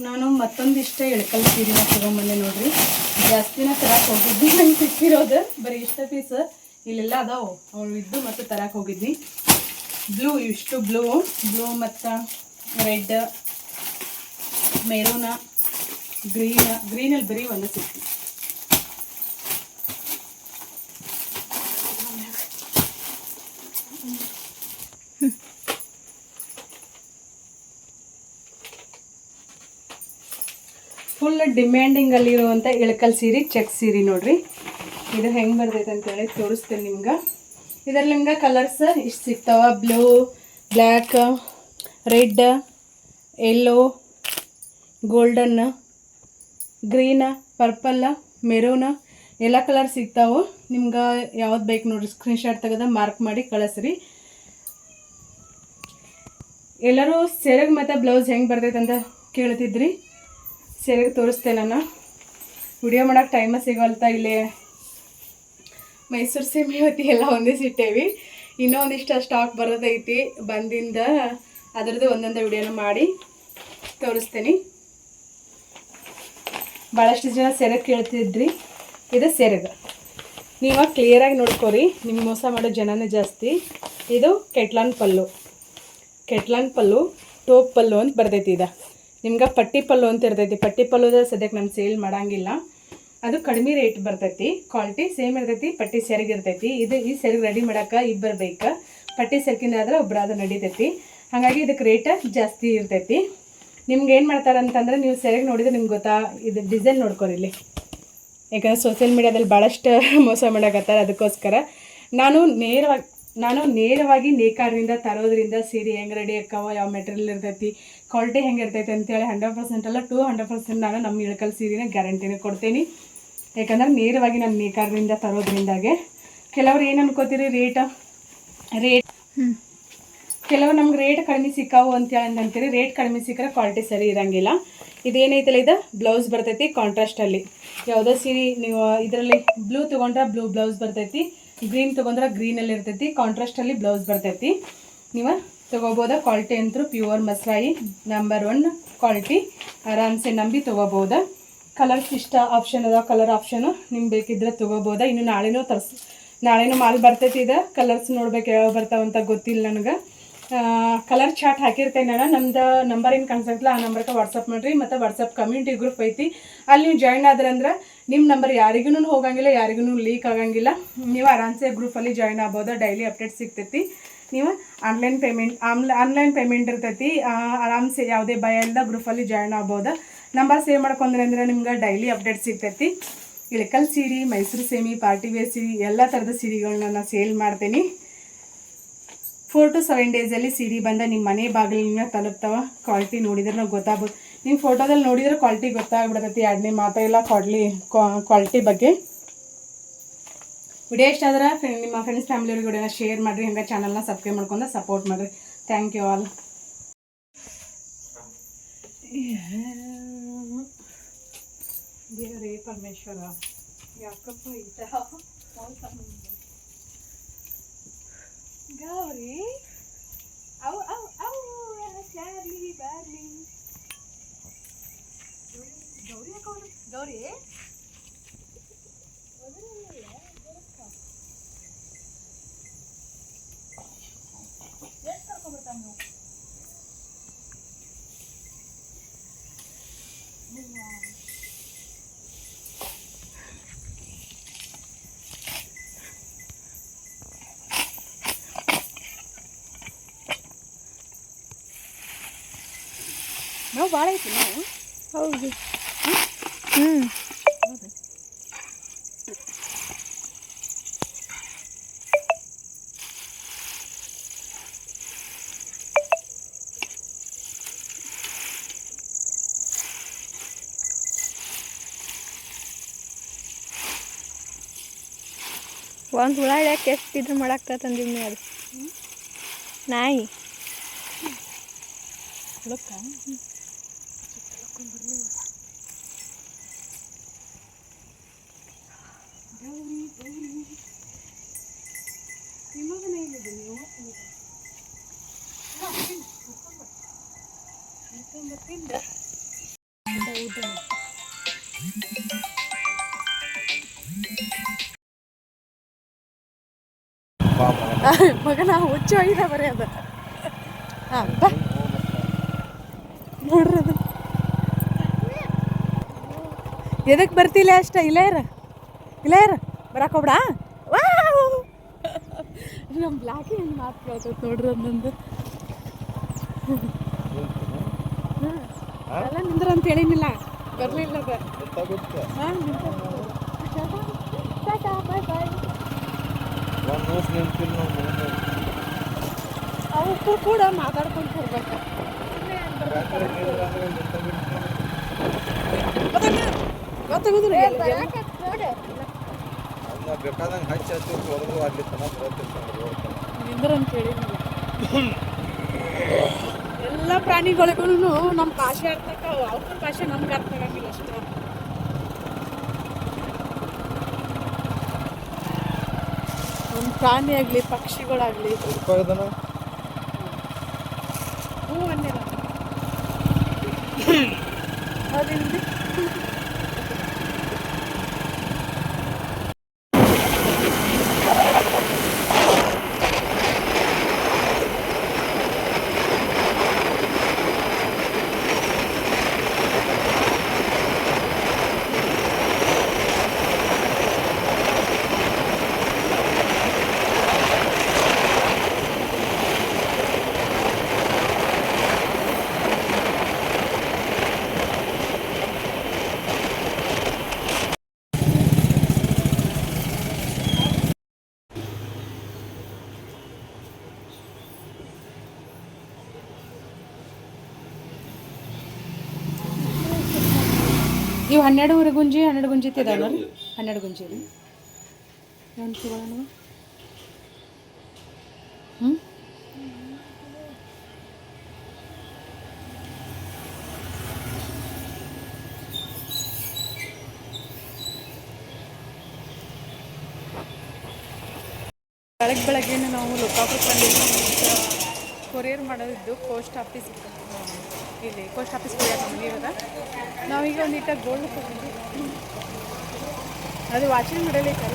ನಾನು ಮತ್ತೊಂದಿಷ್ಟ ಎಳ್ಕಲ್ ಸೀರೆನ ತೊಗೊಂಬಂದೆ ನೋಡ್ರಿ. ಜಾಸ್ತಿನ ತರಕ್ಕೆ ಹೋಗಿದ್ವಿ, ನಂಗೆ ಸಿಕ್ಕಿರೋದು ಬರೀ ಇಷ್ಟ ಪೀಸ್ ಇಲ್ಲೆಲ್ಲ ಅದಾವು. ಅವಳು ಇದ್ದು ಮತ್ತು ತರಕ್ಕೆ ಹೋಗಿದ್ವಿ. ಬ್ಲೂ, ಇಷ್ಟು ಬ್ಲೂ ಮತ್ತು ರೆಡ್, ಮೆರೂನ, ಗ್ರೀನಲ್ಲಿ ಬರೀ ಒಂದು ಸಿಕ್ತು. ಫುಲ್ ಡಿಮ್ಯಾಂಡಿಂಗ್ ಅಲ್ಲಿರುವಂಥ ಇಳಕಲ್ ಸೀರೆ, ಚೆಕ್ ಸೀರೆ ನೋಡ್ರಿ. ಇದು ಹೆಂಗೆ ಬರ್ತೈತೆ ಅಂತೇಳಿ ತೋರಿಸ್ತೇನೆ ನಿಮ್ಗೆ. ಇದರಲ್ಲಿ ನಿಮ್ಗೆ ಕಲರ್ಸ್ ಇಷ್ಟು ಸಿಗ್ತಾವ. Blue, black, red, yellow, golden, green, purple, maroon ಎಲ್ಲ ಕಲರ್ ಸಿಗ್ತಾವೆ. ನಿಮ್ಗೆ ಯಾವ್ದು ಬೇಕು ನೋಡ್ರಿ, ಸ್ಕ್ರೀನ್ಶಾಟ್ ತೆಗೆದು ಮಾರ್ಕ್ ಮಾಡಿ ಕಳಿಸ್ರಿ. ಎಲ್ಲರೂ ಸೆರಗ್ ಮತ್ತು ಬ್ಲೌಸ್ ಹೆಂಗೆ ಬರ್ತೈತೆ ಅಂತ ಕೇಳ್ತಿದ್ರಿ. ಸೆರಗ್ ತೋರಿಸ್ತೇನೆ. ನಾನು ವಿಡಿಯೋ ಮಾಡೋಕೆ ಟೈಮ ಸಿಗೋಲ್ತಾ. ಇಲ್ಲಿ ಮೈಸೂರು ಸೀಮೆ ಹೊತ್ತಿ ಎಲ್ಲ ಒಂದೇ ಸಿಟ್ಟೇವಿ. ಇನ್ನೂ ಒಂದಿಷ್ಟು ಸ್ಟಾಕ್ ಬರೋದೈತಿ. ಬಂದಿಂದ ಅದರದ್ದು ಒಂದೊಂದು ವಿಡಿಯೋನ ಮಾಡಿ ತೋರಿಸ್ತೀನಿ. ಭಾಳಷ್ಟು ಜನ ಸೆರಗ್ ಕೇಳ್ತಿದ್ರಿ. ಇದು ಸೆರಗ್ ನೀವು ಕ್ಲಿಯರಾಗಿ ನೋಡ್ಕೋರಿ, ನಿಮ್ಗೆ ಮೋಸ ಮಾಡೋ ಜನನೇ ಜಾಸ್ತಿ. ಇದು ಕೆಟ್ಲಾನ್ ಪಲ್ಲು, ಟೋಪ್ ಪಲ್ಲು ಅಂತ ಬರ್ತೈತಿ. ಇದು ನಿಮ್ಗೆ ಪಟ್ಟಿ ಪಲ್ಲು ಅಂತ ಇರ್ತೈತಿ. ಪಟ್ಟಿ ಪಲ್ಲುದ ಸದ್ಯಕ್ಕೆ ನಾನು ಸೇಲ್ ಮಾಡೋಂಗಿಲ್ಲ. ಅದು ಕಡಿಮೆ ರೇಟ್ ಬರ್ತೈತಿ, ಕ್ವಾಲಿಟಿ ಸೇಮ್ ಇರ್ತೈತಿ. ಪಟ್ಟಿ ಸೆರಗ್ ಇರ್ತೈತಿ. ಈ ಸೆರಗ್ ರೆಡಿ ಮಾಡೋಕೆ ಇಬ್ಬರು ಬೇಕು. ಪಟ್ಟಿ ಸೆರಗಿಂದ ಆದ್ರೆ ಒಬ್ಬರಾದ ನಡೀತೈತಿ. ಹಾಗಾಗಿ ಇದಕ್ಕೆ ರೇಟ್ ಜಾಸ್ತಿ ಇರ್ತೈತಿ. ನಿಮ್ಗೆ ಏನು ಮಾಡ್ತಾರಂತಂದ್ರೆ, ನೀವು ಸೆರಗ್ ನೋಡಿದ್ರೆ ನಿಮ್ಗೆ ಗೊತ್ತಾ. ಇದು ಡಿಸೈನ್ ನೋಡ್ಕೊರಿ ಇಲ್ಲಿ, ಯಾಕಂದರೆ ಸೋಷಿಯಲ್ ಮೀಡ್ಯಾದಲ್ಲಿ ಭಾಳಷ್ಟು ಮೋಸ ಮಾಡಕತ್ತಾರೆ. ಅದಕ್ಕೋಸ್ಕರ ನಾನು ನೇರವಾಗಿ ನೇಕಾರರಿಂದ ತರೋದ್ರಿಂದ ಸೀರೆ ಹೆಂಗೆ ರೆಡಿ ಆಕ್ಕಾವ, ಯಾವ ಮೆಟೀರಿಯಲ್ ಇರ್ತೈತಿ, ಕ್ವಾಲಿಟಿ ಹೆಂಗೆ ಇರ್ತೈತೆ ಅಂತೇಳಿ 100% ಅಲ್ಲ 200% ನಾನು ನಮ್ಮ ಇಳಕಲ್ ಸೀರೆನ ಗ್ಯಾರಂಟಿನ ಕೊಡ್ತೀನಿ. ಯಾಕಂದ್ರೆ ನೇರವಾಗಿ ನಾನು ನೇಕಾರರಿಂದ ತರೋದ್ರಿಂದಾಗೆ. ಕೆಲವ್ರು ಏನು ಅನ್ಕೋತೀರಿ, ರೇಟ್ ಕೆಲವು ನಮ್ಗೆ ರೇಟ್ ಕಡಿಮೆ ಸಿಕ್ಕಾವು ಅಂತೇಳಿ ಅಂತೀರಿ. ರೇಟ್ ಕಡಿಮೆ ಸಿಕ್ಕರೆ ಕ್ವಾಲಿಟಿ ಸರಿ ಇರೋಂಗಿಲ್ಲ. ಇದೇನೈತಲ್ಲ, ಇದು ಬ್ಲೌಸ್ ಬರ್ತೈತಿ ಕಾಂಟ್ರಾಸ್ಟಲ್ಲಿ. ಯಾವುದೋ ಸೀರೆ ನೀವು ಇದರಲ್ಲಿ ಬ್ಲೂ ತೊಗೊಂಡ್ರೆ ಬ್ಲೂ ಬ್ಲೌಸ್ ಬರ್ತೈತಿ, ಗ್ರೀನ್ ತೊಗೊಂಡ್ರೆ ಗ್ರೀನಲ್ಲಿ ಇರ್ತೈತಿ. ಕಾಂಟ್ರಾಸ್ಟಲ್ಲಿ ಬ್ಲೌಸ್ ಬರ್ತೈತಿ. ನೀವು ತೊಗೋಬೋದ. ಕ್ವಾಲಿಟಿ ಅಂತೂ ಪ್ಯೂರ್ ಮಸ್ರಾಯಿ ನಂಬರ್ 1 ಕ್ವಾಲಿಟಿ. ಆರಾಮ್ಸೆ ನಂಬಿ ತೊಗೋಬೋದ. ಕಲರ್ಸ್ ಇಷ್ಟ ಆಪ್ಷನ್ ಅದ, ಕಲರ್ ಆಪ್ಷನು ನಿಮ್ಗೆ ಬೇಕಿದ್ರೆ ತೊಗೋಬೋದ. ಇನ್ನು ನಾಳೆನೂ ಮಾಲ್ ಬರ್ತೈತಿ. ಇದು ಕಲರ್ಸ್ ನೋಡ್ಬೇಕು ಯಾವ ಬರ್ತಾವಂತ ಗೊತ್ತಿಲ್ಲ ನನಗೆ. ಕಲರ್ ಚಾರ್ಟ್ ಹಾಕಿರ್ತೇನೆ ನಾನು. ನಮ್ದು ನಂಬರ್ ಏನು ಕಾಣಿಸಲ್ಲ, ಆ ನಂಬರ್ಗೆ ವಾಟ್ಸಪ್ ಮಾಡಿರಿ. ಮತ್ತು ವಾಟ್ಸಪ್ ಕಮ್ಯುನಿಟಿ ಗ್ರೂಪ್ ಐತಿ, ಅಲ್ಲಿ ನೀವು ಜಾಯ್ನ್ ಆದ್ರಂದ್ರೆ ನಿಮ್ಮ ನಂಬರ್ ಯಾರಿಗೂ ಹೋಗಂಗಿಲ್ಲ, ಯಾರಿಗೂ ಲೀಕ್ ಆಗಂಗಿಲ್ಲ. ನೀವು ಆರಾಮ್ಸೆ ಗ್ರೂಪಲ್ಲಿ ಜಾಯ್ನ್ ಆಗ್ಬೋದು. ಡೈಲಿ ಅಪ್ಡೇಟ್ ಸಿಗ್ತೈತಿ. ನೀವು ಆನ್ಲೈನ್ ಪೇಮೆಂಟ್ ಇರ್ತೈತಿ. ಆರಾಮ್ಸೆ ಯಾವುದೇ ಭಯ ಇಲ್ಲದ ಗ್ರೂಪಲ್ಲಿ ಜಾಯ್ನ್ ಆಗ್ಬೋದು. ನಂಬರ್ ಸೇವ್ ಮಾಡ್ಕೊಂಡ್ರೆ ಅಂದರೆ ನಿಮ್ಗೆ ಡೈಲಿ ಅಪ್ಡೇಟ್ ಸಿಗ್ತೈತಿ. ಇಳಕಲ್ ಸೀರೆ, ಮೈಸೂರು ಸೇಮಿ, ಪಾರ್ಟಿ ವೇರ್ ಸೀರೆ ಎಲ್ಲ ಥರದ ಸೀರೆಗಳನ್ನ ನಾನು ಸೇಲ್ ಮಾಡ್ತೀನಿ. 4 to 7 ಡೇಸಲ್ಲಿ ಸೀರೆ ಬಂದ ನಿಮ್ಮ ಮನೆ ಬಾಗಿಲಿನ ತಲುಪ್ತಾವ. ಕ್ವಾಲಿಟಿ ನೋಡಿದ್ರೆ ನಾವು ಗೊತ್ತಾಗ್ಬೋದು. ನೀವು ಫೋಟೋದಲ್ಲಿ ನೋಡಿದ್ರೆ ಕ್ವಾಲಿಟಿ ಗೊತ್ತಾಗ್ಬಿಡ್ತೈತಿ. ಎರಡನೇ ಮಾತೆಲ್ಲ ಕ್ವಾಲಿಟಿ ಬಗ್ಗೆ. ವಿಡಿಯೋ ಇಷ್ಟ ಆದ್ರೆ ನಿಮ್ಮ ಫ್ರೆಂಡ್ಸ್ ಫ್ಯಾಮಿಲಿಯವ್ರಿಗೆ ವಿಡಿಯೋನ ಶೇರ್ ಮಾಡಿರಿ. ಹಂಗೆ ಚಾನಲ್ನ ಸಬ್ಸ್ಕ್ರೈಬ್ ಮಾಡ್ಕೊಂಡು ಸಪೋರ್ಟ್ ಮಾಡಿರಿ. Thank you all. ದೇವರೇ ಪರಮೇಶ್ವರ, ಯಾಕಪ್ಪ ಈ ಥರ ಗೌರಿ ಚಾರ್ಲಿ ಬಾರ್ಲಿ ಗೌರಿ ಎಷ್ಟು ಕರ್ಕೊಂಡ್ಬರ್ತಾನೆ ನಾವು ಭಾಳ ಐತಿ ನಾವು. ಹೌದು. ಒಂದು ಹುಳ ಹಿಡ್ಯಾಕೆ ಎಷ್ಟು ಇದು ಮಾಡಾಕ್ತ ತಂದಿದ್ನಿ. ಅದು ನಾಯಿ ನಿಮಗೆ ಮಗನ ಹುಚ್ಚು ಹೋಗಿದೆ ಬರೀ ಅದು. ಹಾಂ ಬಾ ನೋಡ್ರಿ ಅದು ಎದಕ್ಕೆ ಬರ್ತಿಲ್ಲ ಅಷ್ಟ. ಇಲ್ಲ ಇರ ಬರಕ್ಕೆ ಹೋಗ್ಬಿಡ. ನಮ್ಮ ಬ್ಲಾಕಿ ಹೆಂಗೆ ಮಾತು ಕೇಳ್ತೈತೆ ನೋಡ್ರಿ ಒಂದೊಂದು. ಎಲ್ಲ ನಿಂದ್ರ ಅಂತ ಹೇಳಿನಿಲ್ಲ, ಬರಲಿಲ್ಲ ಅದು. ಹಾಂ ಬಾಯ್ ಬಾಯ್. ಅವಕ್ಕೂ ಕೂಡ ಮಾತಾಡ್ಕೊಂಡು ಹೋಗ್ಬೇಕು. ಗೊತ್ತಾಗೋದಿಲ್ಲ ಬೇಕಾದಂಗೆ ಹಚ್ಚಿ ಹಚ್ಚಿ ಹೊಡೆದು ಅಲ್ಲಿ ತನಕ ನಿಂದ್ರ ಅಂತ ಹೇಳಿನಿಲ್ಲ. ಎಲ್ಲ ಪ್ರಾಣಿಗಳಿಗೂ ನಮ್ಮ ಭಾಷೆ ಅರ್ಥ ಆಗ್ತಾವ, ಅವ್ರ ಭಾಷೆ ನಮ್ಗೆ ಅರ್ಥ ಆಗಂಗಿಲ್ಲ ಅಷ್ಟೇ. ಒಂದು ಪ್ರಾಣಿ ಆಗಲಿ ಪಕ್ಷಿಗಳಾಗಲಿ ಹೂ ಅನ್ನಿಲ್ಲ ಅದಿಲ್ಲಿ. ಇವು 12 ಗುಂಜಿ ಇದಾವೆ ನೋಡಿ. 12 ಗುಂಜಿ ರೀ. ಏನು ತಗೊಳ್ಳೋಣ? ಬೆಳಗ್ಗೆ ನಾವು ಲೋಕಾಪುರದಲ್ಲಿ ಕೊರಿಯರ್ ಮಾಡೋದಿದ್ದು ಪೋಸ್ಟ್ ಆಫೀಸ್ ಇಲ್ಲಿ ಪೋಸ್ಟ್ ಆಫೀಸ್ ಕೊರಿಯರ್ ಮನೆ ಇರೋದ. ನಾವೀಗ ಒಂದಿಟ್ಟ ಗೋಲ್ಡ್ ತೊಗೊಂಡು ಅದು ವಾಚಿಂಗ್ ಮಾಡಲಿಕ್ಕೆ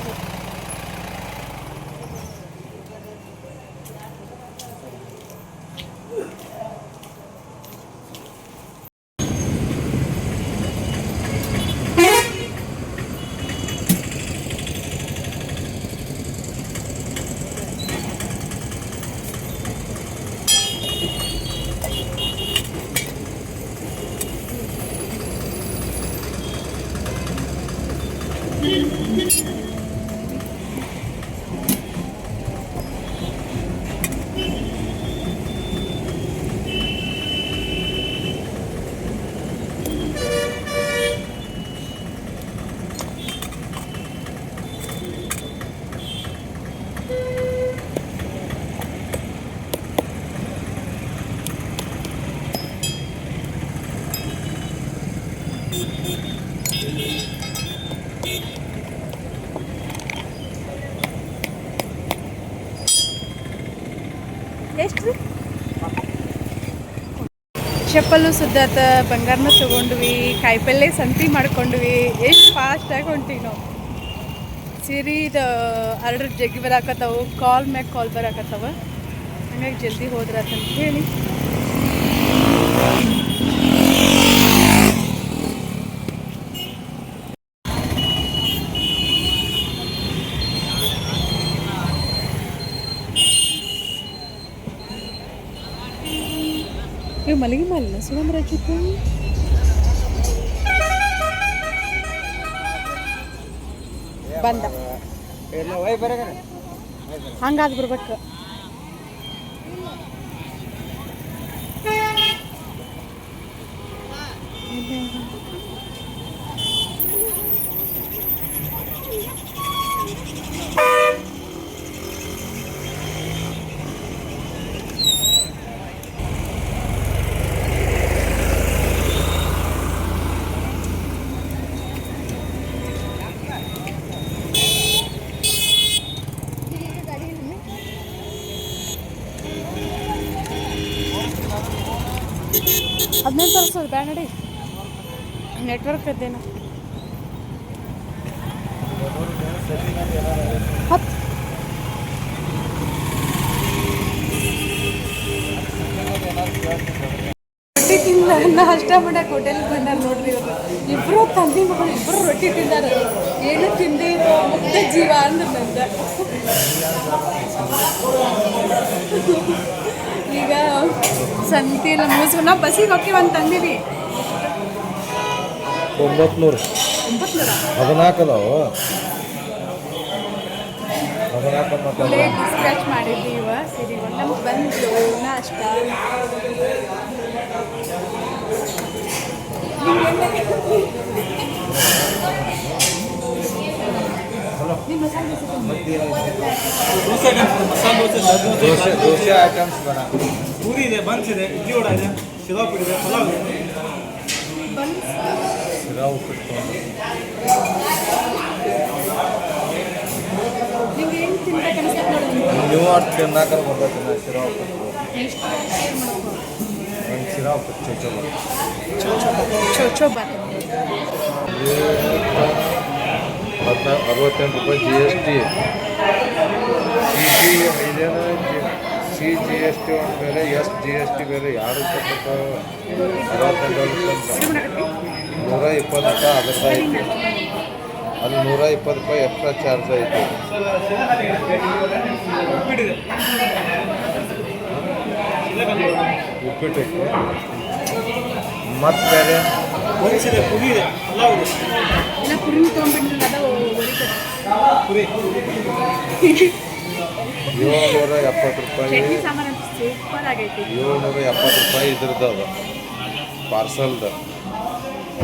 ಎಷ್ಟು ರೀ? ಚಪ್ಪಲು ಸುದ್ದಾತ, ಬಂಗಾರನ ತೊಗೊಂಡ್ವಿ, ಕಾಯಿಪಲ್ಲೆ ಸಂತಿ ಮಾಡ್ಕೊಂಡ್ವಿ. ಎಷ್ಟು ಫಾಸ್ಟಾಗಿ ಹೊಂಟೀವಿ ನಾವು. ಸೀರಿದು ಆರ್ಡರ್ ಜಗ್ಗಿ ಬರಾಕತ್ತವು, ಕಾಲ್ ಮ್ಯಾಗ ಕಾಲ್ ಬರಾಕತ್ತವ. ಹಂಗಾಗಿ ಜಲ್ದಿ ಹೋದ್ರಾತಂತ ಹೇಳಿ ಇವು ಮಲ್ಲಿಗೆ ಮಾಲಿನ ಸುಗಂಧ ಚಿಕ್ಕ ಬಂದ ಹಂಗಾದ್ ಬರ್ಬೇಕು. ಅದನ್ನೇ ತರಿಸೋದು ಬ್ಯಾಡ ನಡಿ. ನೆಟ್ವರ್ಕ್ ಅದೇನೋ ಹತ್ತು ರೊಟ್ಟಿ ತಿಂದ ನಾ ಅಷ್ಟ ಮಾಡಕ್ಕೆ ಹೋಟೆಲ್ಗೆ ಬಂದಾರ ನೋಡ್ರಿ ಇವರು ಇಬ್ಬರು ತಂದೆ ಮಗಳು ಇಬ್ಬರು ರೊಟ್ಟಿ ತಿಂದಾರ ಏನು ತಿಂದೆ ಇದು ಮುಗ್ಧ ಜೀವ ಅಂದ್ರೆ ನಂದ ಈಗ ಸಂತಿ ಎಲ್ಲ ಮುಗಿಸ್ಕೊಂಡು ನಾವು ಬಸ್ಸಿಗೆ ಹೋಗ್ತೀವಿ ಅಂತ ತಂದೀವಿ 900 14 ಅದಾವು 14 ಸ್ಕ್ರಾಚ್ ಮಾಡಿದ್ವಿ ಇವ ಸರಿ ನಮ್ಗೆ ಬಂದು ಅಷ್ಟ ದೋಸೆ ಐಟಮ್ಸ್ ಬೇಡ. ಪೂರಿ ಇದೆ, ಬನ್ಸ್ ಇದೆ, ಇಡ್ಲಿ ವಡ ಇದೆ, ಶಿರಾ ಉಪ್ಪಿಟ್ಟು ಇದೆ, ಪಲಾವ್ ಇದೆ. ಶಿರಾ ಉಪ್ಪಿಟ್ಟು ನಿಮ್ಗೆ ಏನು ತಿನ್ಬೇಕು ಅನಿಸ್ತದೆ ನೋಡಿ ನೀವು ಅಷ್ಟು ತಿನ್ನಾಕ ಬರ್ತೈತೆ ಶಿರಾ ಉಪ್ಪಿಟ್ಟು. ಒಂದು ಶಿರಾ ಉಪ್ಪಿಟ್ಟು ಚೋಚೋ ಬಾತ್ 68 ರೂಪಾಯಿ GST. ಇದೇನು CGST ಒಂದು ಬೇರೆ SGST ಬೇರೆ ಯಾರು ಕೊಟ್ಟಿರ್ತಾವೆ 120 ರೂಪಾಯಿ ಅದರದ್ದು ಐತಿ. ಅಲ್ಲಿ 120 ರೂಪಾಯಿ ಎಕ್ಸ್ಟ್ರಾ ಚಾರ್ಜ್ ಐತಿ. ಉಪ್ಪಿಟ್ಟು ಮತ್ತು ಬೇರೆ ಬನ್ಸ್ ಇದೆ, ಪೂರಿ ಇದೆ, ಪಲಾವ್ ಇದೆ. ಇಲ್ಲ ಪುರಿ ತೊಗೊಂಡ್ಬಿಟ್ಟು ಅದ ಪೂರಿ 770 ರೂಪಾಯಿ. ಚಟ್ನಿ ಸಾಂಬಾರು ಅಂತ ಸೂಪರ್ ಆಗೈತಿ 770 ರೂಪಾಯಿ ಇದ್ರದ್ದು ಅದು ಪಾರ್ಸಲ್ದು.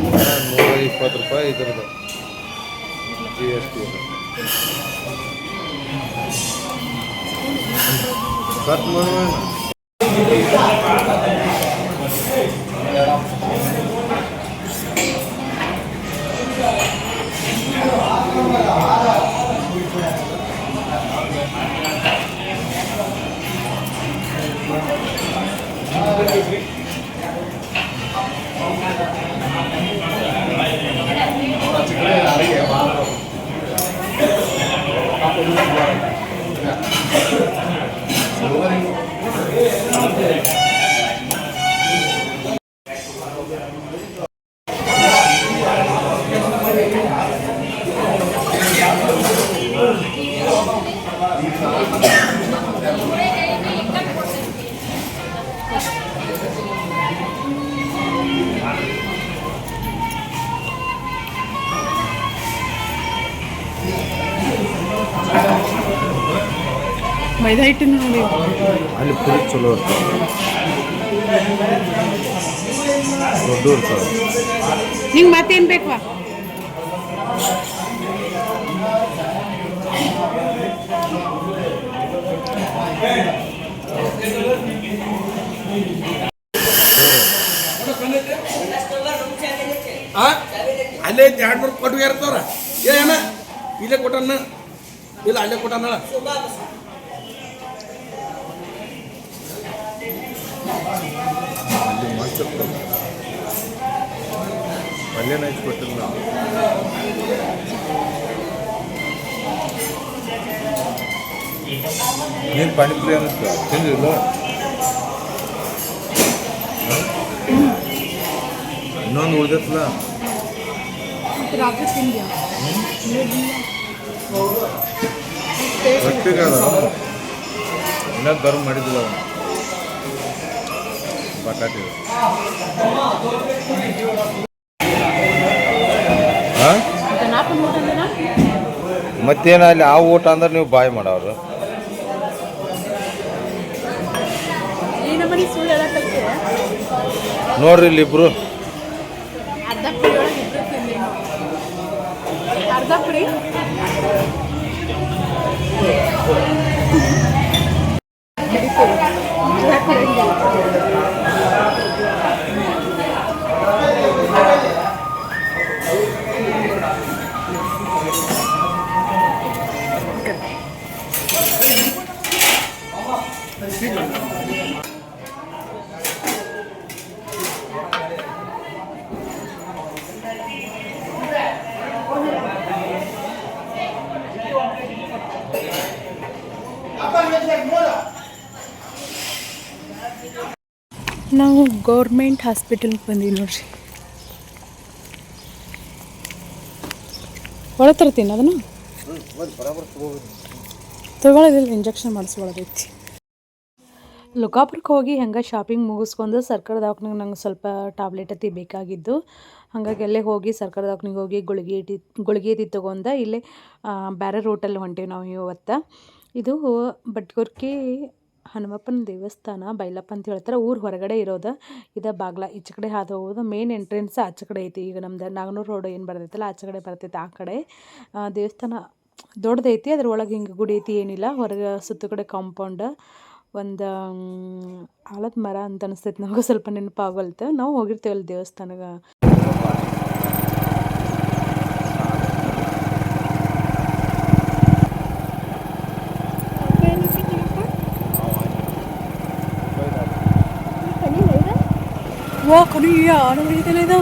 120 ರೂಪಾಯಿ ಇದ್ರದ್ದು GST. ಕಟ್ ಮಾಡುವ ಮೈದಾ ಹಿಟ್ಟಿನ ನೋಡಿ ಅಲ್ಲಿ ಪುರಿ ಚಲೋ ಇರ್ತವೆ, ದೊಡ್ಡ ಇರ್ತವೆ. ನಿಂಗೆ ಮತ್ತೇನು ಬೇಕವಾ ಅಲ್ಲೇ 2-3 ಕೊಟ್ಟು ಇರ್ತಾವ್ರ ಏನ ಇಲ್ಲೇ ಕೊಟ್ಟನ್ನ ಇಲ್ಲ ಅಲ್ಲೇ ಕೊಟ್ಟನ್ನ ಅಲ್ಲಿ ಮಸ್ತ್ ಇರ್ತದೆ. ಅಲ್ಲೇನು ಹಚ್ಚಿ ಕೊಟ್ಟಿಲ್ಲ ನಾವು. ನೀನು ಪಾನಿಪುರಿ ಅನ್ನಿಸ್ತು ತಿಂದಿಲ್ಲ? ಇನ್ನೊಂದು ಉಳ್ದತ್ತಲ್ಲ ರಾತ್ರಿ ತಿಂದ್ಯಾ ರೊಟ್ಟಿಗಾದ ಇನ್ನೂ ಗರ್ಮ್ ಮಾಡಿದ್ದಿಲ್ಲ ಅವನು ಬಟಾಟೆ. ಹಾಂ ಮತ್ತೇನ ಅಲ್ಲಿ ಆ ಊಟ ಅಂದ್ರೆ ನೀವು ಬಾಯ್ ಮಾಡವ್ರು. ನೋಡ್ರಿ ಇಲ್ಲಿ ಇಬ್ರು ಅರ್ಧ ಪುರಿ ಒಳಗೆ ಇಬ್ಬರು ತಿಂದಿ ಅರ್ಧ ಪುರಿ ನಾವು ಗೌರ್ಮೆಂಟ್ ಹಾಸ್ಪಿಟಲ್ಗೆ ಬಂದೀವಿ ನೋಡ್ರಿ. ಒಳಗೆ ತರ್ತೀನಿ ಅದನ್ನು ತಗೊಳ್ಳೋದಿಲ್ಲ, ಇಂಜೆಕ್ಷನ್ ಮಾಡಿಸ್ಕೊಳ್ಳೋದೈತಿ. ಲೋಕಾಪುರಕ್ಕೆ ಹೋಗಿ ಹೆಂಗೆ ಶಾಪಿಂಗ್ ಮುಗಿಸ್ಕೊಂಡು ಸರ್ಕಾರ ದವಾಖಾನೆಗೆ ನಂಗೆ ಸ್ವಲ್ಪ ಟ್ಯಾಬ್ಲೆಟ್ ಅತಿ ಬೇಕಾಗಿದ್ದು, ಹಾಗಾಗಿ ಅಲ್ಲೇ ಹೋಗಿ ಸರ್ಕಾರ ದವಾಖಾನೆಗೆ ಹೋಗಿ ಗುಳಿಗೆ ತೊಗೊಂಡು ಇಲ್ಲೇ ಬೇರೆ ರೋಟಲ್ಲಿ ಹೊಂಟೀವಿ ನಾವು ಇವತ್ತು. ಇದು ಬಟ್ಗುರ್ಕಿ ಹನುಮಪ್ಪನ ದೇವಸ್ಥಾನ ಬೈಲಪ್ಪ ಅಂತ ಹೇಳ್ತಾರೆ. ಊರು ಹೊರಗಡೆ ಇರೋದು ಇದು ಬಾಗ್ಲ. ಈಚೆ ಕಡೆ ಹಾದು ಹೋಗೋದು ಮೇನ್ ಎಂಟ್ರೆನ್ಸ್ ಆಚೆ ಕಡೆ ಐತಿ. ಈಗ ನಮ್ದು ನಾಗನೂರು ರೋಡ್ ಏನು ಬರ್ತೈತಲ್ಲ ಆಚೆ ಕಡೆ ಬರ್ತೈತೆ. ಆ ಕಡೆ ದೇವಸ್ಥಾನ ದೊಡ್ಡದೈತಿ, ಅದ್ರೊಳಗೆ ಹಿಂಗೆ ಗುಡಿ ಐತಿ ಏನಿಲ್ಲ. ಹೊರಗೆ ಸುತ್ತ ಕಡೆ ಕಾಂಪೌಂಡ್, ಒಂದು ಆಲದ ಮರ ಅಂತ ಅನಿಸ್ತೈತೆ ನನಗೂ, ಸ್ವಲ್ಪ ನೆನಪಾಗಲ್ತು. ನಾವು ಹೋಗಿರ್ತೀವಲ್ಲ ದೇವಸ್ಥಾನಕ್ಕೆ. ವಾ ಕನಿಯ ನೋಡಿದ್ದೇನೆ ಇದು.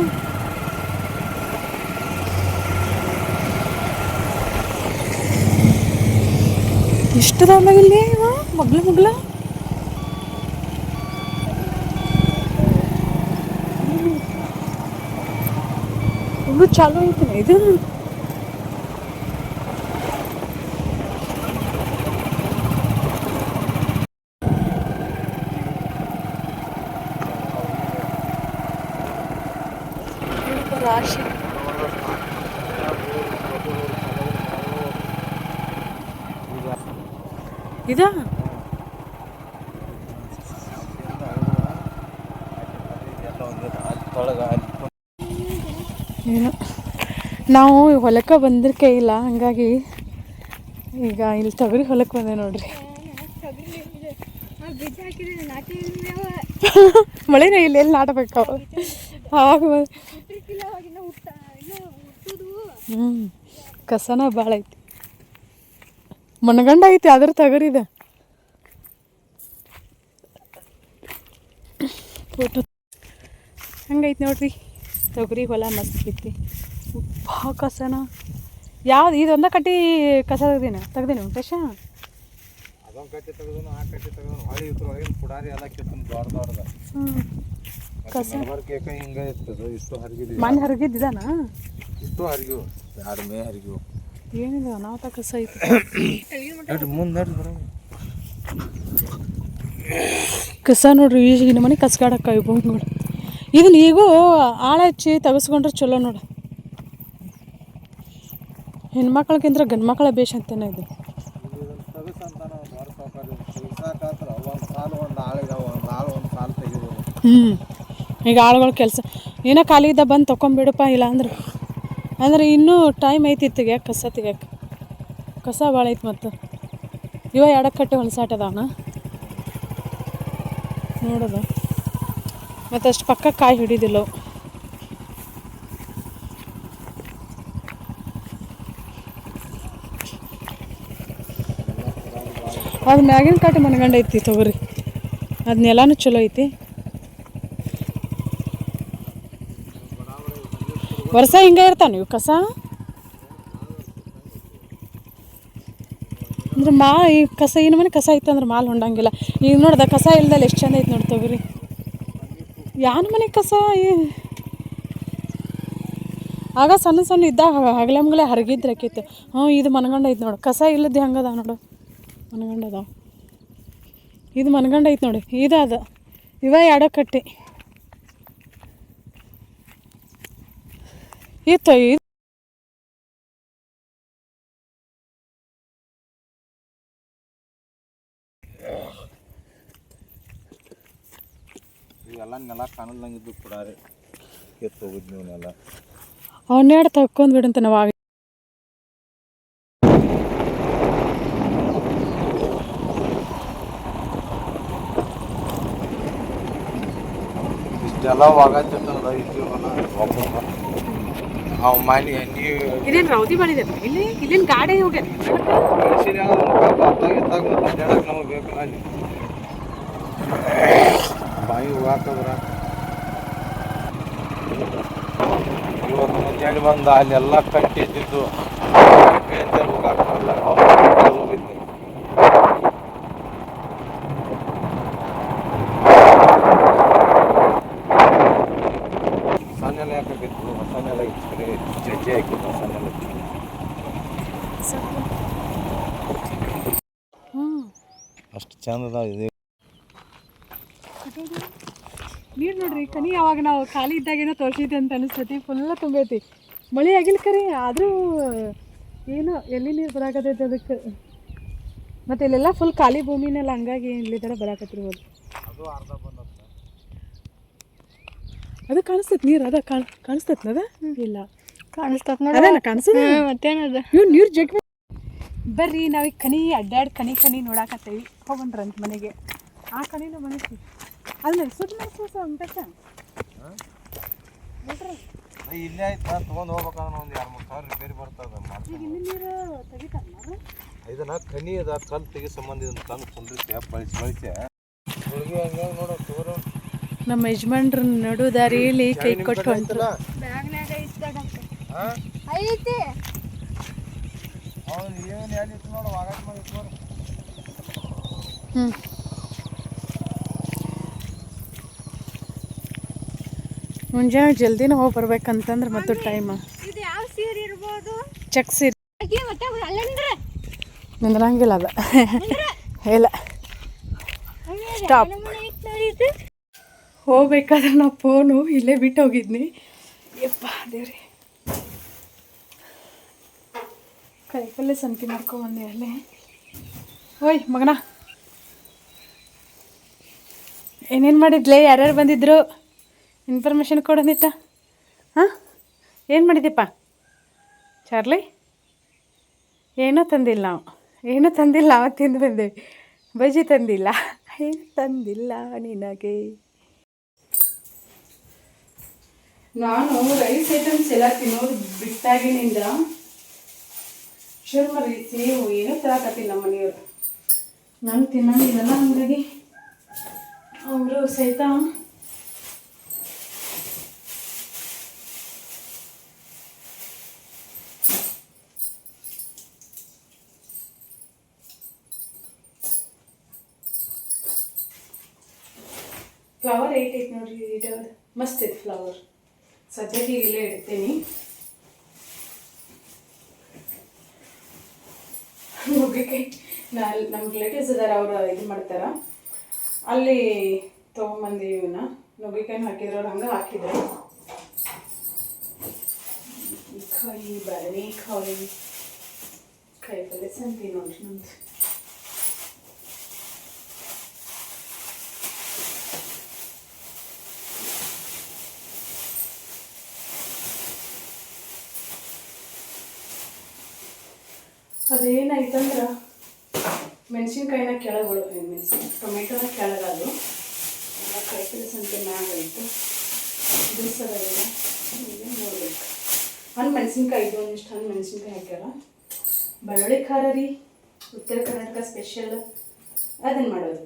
ಇಷ್ಟದಲ್ಲ ಇಲ್ಲಿ ಮಗ್ಲ ಇನ್ನೂ ಚಾಲು ಐತೆ ಇದು. ರಾಶಿ ಇದಾ ಏನು ನಾವು ಹೊಲಕ್ಕೆ ಬಂದಿರ್ಕೆ ಇಲ್ಲ, ಹಂಗಾಗಿ ಈಗ ಇಲ್ಲಿ ತೊಗರಿ ಹೊಲಕ್ಕೆ ಬಂದೆ ನೋಡ್ರಿ. ಮಳೆನೇ ಇಲ್ಲ, ಎಲ್ಲಿ ನಾಟಬೇಕು ಆವಾಗ. ಕಸನ ಭಾಳ ಐತಿ, ಮನಗಂಡ ಐತಿ ಅದ್ರ ತಗರಿದೆ. ಫೋಟೋ ಹಂಗೈತಿ ನೋಡ್ರಿ ತೊಗರಿ ಹೊಲ ಮಸ್ತ್ ಐತಿ. ಉಪ್ಪ ಕಸನ ಯಾವ್ದು ಇದೊಂದ ಕಟ್ಟಿ ಕಸ ತೆಗ್ದೀನಿ ವೆಂಕಟೇಶ. ಅದೊಂದು ಕಟ್ಟಿ ತೆಗೆದು ಆ ಕಟ್ಟಿ ತೆಗೆದು ಹೊಳಿ ಇದ್ರೊಳಗಿನ ಪುಡಾರಿ ಎಲ್ಲ ಕಿತ್ತನು ದೊಡ್ಡದ ಕಸ ಹಿಂಗೆ ಇರ್ತದೆ. ಇಷ್ಟು ಹರಿಗಿದ್ವಿ, ಮಣ್ಣು ಹರಿಗಿದ್ದಾನ, ಇಷ್ಟು ಹರಿಗಿವು, ಎರಡು ಮೇ ಹರಿಗಿವು. ಏನಿದೆ ಅನಾಥ ಕಸ ಐತಿ. ಮುಂದೆ ಕಸ ನೋಡ್ರಿ, ಈಗ ಮನೆ ಕಸ್ಗಾಡಕ್ಕ ಇವಂಗಳು. ಇದನ್ನ ಈಗೂ ಆಳ ಹಚ್ಚಿ ತೆಗೆಸ್ಕೊಂಡ್ರೆ ಚಲೋ ನೋಡು. ಹೆಣ್ಮಕ್ಳಿಗಿಂತ ಗಂಡು ಮಕ್ಕಳ ಬೇಷ್ ಅಂತೇನೆ ಇದು. ಈಗ ಆಳುಗಳ ಕೆಲಸ ಏನೋ ಖಾಲಿ ಇದ್ದ ಬಂದು ತೊಗೊಂಬಿಡಪ್ಪ, ಇಲ್ಲ ಅಂದ್ರೆ ಇನ್ನೂ ಟೈಮ್ ಐತಿ ತೆಗಿಯಕ್ಕೆ, ಕಸ ತೆಗಿಯಕ್ಕೆ. ಕಸ ಭಾಳ ಐತಿ. ಮತ್ತು ಇವ ಎಡಕ್ಕೆ ಕಟ್ಟಿ ಹೊಲಸಾಟದಾನ ನೋಡೋದು. ಮತ್ತು ಅಷ್ಟು ಪಕ್ಕ ಕಾಯಿ ಹಿಡಿದಿಲ್ಲ. ಅದು ಮ್ಯಾಗಿನ ಕಾಟಿ ಮನಗಂಡ ಐತಿ ತೊಗರಿ, ಅದನ್ನೆಲ್ಲನೂ ಚಲೋ ಐತಿ. ವರ್ಷ ಹಿಂಗೆ ಇರ್ತಾವ ನೀವು ಕಸ ಅಂದ್ರೆ ಈ ಕಸ ಈ ನಮನೆ ಕಸ ಐತೆ ಅಂದ್ರೆ ಮಾಲ್ ಹೊಂಡಂಗಿಲ್ಲ. ಈಗ ನೋಡ್ದ ಕಸ ಇಲ್ದಲ್ಲಿ ಎಷ್ಟು ಚಂದ ಐತೆ ನೋಡಿ ತೊಗರಿ. ಯಾನ ಮನೆ ಕಸ ಆಗ ಸಣ್ಣ ಸಣ್ಣ ಇದ್ದಾಗ ಹಗಲೆ ಮಗಲೆ ಹರಗಿದ್ರೆ ಆಕೈತೆ. ಇದು ಮನಗಂಡ ಐತೆ ನೋಡು, ಕಸ ಇಲ್ಲದ್ದು ಹೆಂಗದ ನೋಡು, ಮನಗಂಡ ಅದಾವ. ಇದು ಮನಗಂಡ ಐತೆ ನೋಡಿ, ಇದು ಅದ. ಇವ ಎಡಕಟ್ಟಿ ಇತ್ತು. ಇವೆಲ್ಲ ನೆಲ ಕಾಣಲ್ದಂಗಿದ್ದು ಪುಡಾರಿ ಎತ್ತು ಹೋಗಿದ್ವಿ ನೀವನ್ನೆಲ್ಲ. ಅವನ್ನೆರಡು ತಕ್ಕೊಂಡ್ ಬಿಡಂತ ನಾವು. ಇಷ್ಟೆಲ್ಲ ವಾಗತ್ತಿತ್ತಲ್ಲ ಇದ್ದೀವಿ ಅವು ಮನೆ ನೀವು ಇದೇನು ರೌದಿ ಮಾಡಿದೆ ಇಲ್ಲಿ, ಇಲ್ಲೇನು ಗಾಡಿ ಹೋಗ್ಯಾರ ನಮಗೆ ಬೇಕಲ್ಲ ಅಲ್ಲಿ ಬಾಯಿ ಹೋಗಾಕದ್ರ. ಇವತ್ತು ಮುಂಜಾನೆ ಬಂದ ಅಲ್ಲೆಲ್ಲ ಕಟ್ಟಿದ್ದು ಹೋಗಾಕಲ್ಲ. ಚಂದ ಅದಾವ ಇದು. ನೀರು ನೋಡ್ರಿ ಕನಿ ಯಾವಾಗ ನಾವು ಖಾಲಿ ಇದ್ದಾಗೇನೋ ತೋರಿಸಿದ್ದೆ ಅಂತ ಅನಿಸ್ತೈತಿ. ಫುಲ್ಲ ತುಂಬೈತಿ. ಮಳೆ ಆಗಿಲ್ಲ ಕರಿ ಆದರೂ ಏನೋ ಎಲ್ಲಿ ನೀರು ಬರಾಕತೈತಿ ಅದಕ್ಕೆ. ಮತ್ತು ಇಲ್ಲೆಲ್ಲ ಫುಲ್ ಖಾಲಿ ಭೂಮಿನೆಲ್ಲ ಹಂಗಾಗಿ ಇಲ್ಲಿ ಥರ ಬರಾಕತ್ತಿರ್ಬೋದು. ಅದು ಅರ್ಧ ಬಂದತ್ತ. ಅದು ಕಾಣಿಸ್ತೈತಿ ನೀರು ಅದ ಕಾಣಿಸ್ತೈತಿ ಅದ ಇಲ್ಲ ಕಾಣಿಸ್ತತ್ ಅದೇನ ಕಾಣಿಸ್ತದ ಮತ್ತೇನದ ಇವ್ ನೀರು ಜಗ್ ಬರ್ರಿ ನಾವೀಗ ಕನಿ ಅಡ್ಡಾಡಿ ಕನಿ ನೋಡಾಕತ್ತೇವಿ. ಹೋಗ್ಬಂದ್ರಂತ ಮನೆಗೆ. ಆ ಕನಿನ ಮನಸ್ಸಿ ಅದನ್ನ ಸುತ್ತ ಮನಸ್ಸು ಉಂಟಕ್ಕ ಇಲ್ಲೇ ಆಯ್ತು ನಾನು ತೊಗೊಂಡು ಹೋಗ್ಬೇಕಂದ್ರೆ ಒಂದು 2-3 ಸಾವಿರ ರಿಪೇರಿ ಬರ್ತದೆ. ಈಗ ಇಲ್ಲಿ ನೀರು ತೆಗಿತಾರ ಇದನ್ನ ಕನಿ ಅದ ಕಲ್ಲು ತೆಗಿ ಸಂಬಂಧ ಇದನ್ನ ತಂದು ಕುಂದ್ರಿಸಿ ಬಳಸಿ ಹುಡುಗಿ ಹಂಗೆ ನೋಡೋ ತೋರು. ನಮ್ಮ ಯಜಮಾನ್ರ ನಡು ದಾರಿಯಲ್ಲಿ ಕೈ ಕೊಟ್ಟು ಹೊಂಟ್ರು. ಬ್ಯಾಗ್ನಾಗ ಹಾಂ ಐತಿ ಅವ್ನು ಏನು ಎಲ್ಲಿತ್ತು ನೋಡು ವಾಗಾಟ ಮಾಡಿ ನೋಡು. ಮುಂಜಾನೆ ಜಲ್ದಿನ ಹೋಗಿ ಬರ್ಬೇಕಂತಂದ್ರೆ ಮತ್ತು ಟೈಮ್ ಇದು ಯಾವ ಸೀರೆ ಇರ್ಬೋದು? ಚೆಕ್ ಸೀರೆ ಮತ್ತೆ ಅಲ್ಲಂದ್ರೆ ನಿಂದ್ರಂಗಿಲ್ಲ ಅದ ಇಲ್ಲ ಸ್ಟಾಪ್. ಹೋಗ್ಬೇಕಾದ್ರೆ ನಾ ಫೋನು ಇಲ್ಲೇ ಬಿಟ್ಟು ಹೋಗಿದ್ನಿ. ಯಪ್ಪ ದೇವ್ರಿ ಕೈಕಲ್ಲೇ ಸಂತಿ ಮಾಡ್ಕೊಂಬಂದೆ ಅಲ್ಲೇ. ಓಯ್ ಮಗನ ಏನೇನು ಮಾಡಿದ್ಲೆ? ಯಾರ್ಯಾರು ಬಂದಿದ್ರು? ಇನ್ಫಾರ್ಮೇಷನ್ ಕೊಡೋದಿತ್ತ. ಹಾಂ ಏನು ಮಾಡಿದ್ದೆಪ್ಪ ಚಾರ್ಲಿ? ಏನೂ ತಂದಿಲ್ಲ ನಾವು. ಏನೂ ತಂದಿಲ್ಲ. ನಾವು ತಿಂದು ಬಂದೇವಿ. ಬಜ್ಜಿ ತಂದಿಲ್ಲ. ಏನು ತಂದಿಲ್ಲ ನಿನಗೆ. ನಾನು ರೈಸ್ ಐಟಮ್ಸ್ ಎಲ್ಲ ತಿನ್ನೋದು ಬಿಟ್ಟಾಗಿನಿಂದ ಚುರ್ಮರಿ ಸೇವು ಏನೂ ತರಕತ್ತಿಲ್ಲ ನಮ್ಮ ಮನೆಯವರು. ನಾನು ತಿನ್ನೋಂಗಿಲ್ಲಲ್ಲ ಹಂಗಾಗಿ ಅವರು ಸಹಿತ ಫ್ಲವರ್ 8 ಐತೆ ನೋಡ್ರಿ. ಇದು ಮಸ್ತ್ ಐತೆ ಫ್ಲವರ್. ಸದ್ಯಕ್ಕೆ ಇಲ್ಲೇ ಇಡ್ತೀನಿ. ನುಗ್ಗೆಕಾಯಿ ನಮ್ಮ ರಿಲೇಟಿವ್ಸ್ ಇದ್ದಾರೆ, ಅವರು ಇದು ಮಾಡ್ತಾರೆ. ಅಲ್ಲಿ ತೊಗೊಂಬಂದು ಇವನ್ನ ನುಗ್ಗೆಕಾಯಿನ ಹಾಕಿದ್ರು. ಅವ್ರು ಹಂಗೆ ಹಾಕಿದ್ರು. ಕಾಯಿ ಬದನೆಕಾಯಿ ಕಾಯಿ ಪಲ್ಯ ಸಂತಿ ನೋಡ್ರಿ ನಮ್ದು. ಅದೇನಾಯ್ತಂದ್ರೆ ಮೆಣಸಿನ್ಕಾಯಿನ ಕೆಳಗಳು ಟೊಮೆಟೊನ ಕೆಳಗದು ಕಾಯಿಪಲ್ಲೆ ಸಂತೆ ಮ್ಯಾಗಾಯಿತು. ಬಿಡಿಸೋದಿಲ್ಲ ಈಗ ನೋಡ್ಬೇಕು. ಹಣ್ಣು ಮೆಣಸಿನ್ಕಾಯಿ ಇದು ಒಂದಿಷ್ಟು ಹಣ್ಣು ಮೆಣಸಿನ್ಕಾಯಿ ಹಾಕ್ಯಾರ. ಬೆಳ್ಳುಳ್ಳಿ ಖಾರ ರೀ, ಉತ್ತರ ಕರ್ನಾಟಕ ಸ್ಪೆಷಲ್. ಅದನ್ನು ಮಾಡೋದು.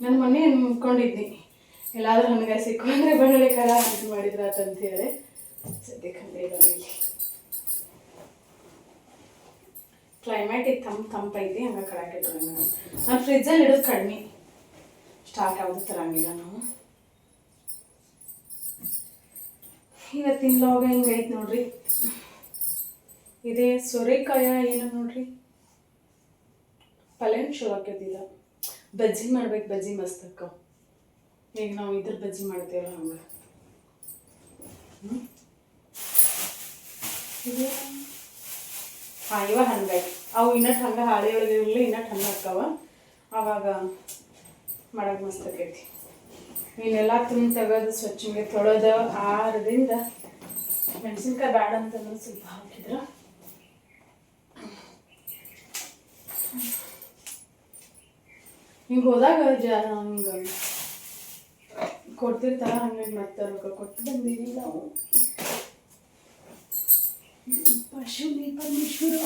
ನಾನು ಮೊನ್ನೆ ಅಂದ್ಕೊಂಡಿದ್ನಿ ಎಲ್ಲಾದರೂ ಹಣ್ಣುಗಾಯಿ ಸಿಕ್ಕೊಂಡ್ರೆ ಬೆಳ್ಳುಳ್ಳಿ ಖಾರ ಇದು ಮಾಡಿದ್ರ ಅಂತ ಹೇಳಿ. ಸದ್ಯಕ್ಕೆ ಹಂಗೆ ಮನೇಲಿ ಕ್ಲೈಮೇಟ್ ಈಗ ತಂಪೈತಿ, ಹಂಗೆ ಕಡಾಕಿಟ್ರೆ ನಾನು ಫ್ರಿಜ್ಜಲ್ಲಿ ಇಡೋದು ಕಡಿಮೆ. ಸ್ಟಾಕ್ ಯಾವುದು ತರಂಗಿಲ್ಲ ನಾವು. ಇವತ್ತಿನ ಲಾಗ ಹಿಂಗೈತೆ ನೋಡ್ರಿ. ಇದೇ ಸೋರೆಕಾಯ ಏನು ನೋಡ್ರಿ ಪಲ್ಯನ ಶೋ ಹಾಕಿದ್ದಿಲ್ಲ. ಬಜ್ಜಿ ಮಾಡ್ಬೇಕು. ಬಜ್ಜಿ ಮಸ್ತ್ ಅಕ್ಕ. ಈಗ ನಾವು ಇದ್ರ ಬಜ್ಜಿ ಮಾಡ್ತೇವಲ್ಲ ಹಂಗೆ. ಹಾಂ ಇವ ಹಂಗಾಗಿ ಅವು ಇನ್ನಟ್ಟು ಹಂಗೆ ಹಾಳೆ ಒಳಗೆ ಇರಲಿ, ಇನ್ನಟ್ಟು ಹಣ್ಣು ಹಾಕವ. ಆವಾಗ ಮಾಡಕ್ಕೆ ಮಸ್ತ್ ಆಕೈತಿ. ನೀನೆಲ್ಲ ತುಂಬ ತೆಗೆದು ಸ್ವಚ್ಛಗೆ ತೊಳೆದು ಆರದಿಂದ ಮೆಣಸಿನ್ಕಾಯಿ ಬ್ಯಾಡ ಅಂತಂದ್ರೆ ಸ್ವಲ್ಪ ಹಾಕಿದ್ರೆ ಹಿಂಗೆ ಹೋದಾಗ ಹಿಂಗೆ ಕೊಡ್ತಿರ್ತಾರ. ಹಂಗಾಗಿ ಮತ್ತೆ ರೊಕ್ಕ ಕೊಟ್ಟು ಬಂದೀವಿ ನಾವು. ಪಶುನಿ ಪರಮೇಶ್ವರ.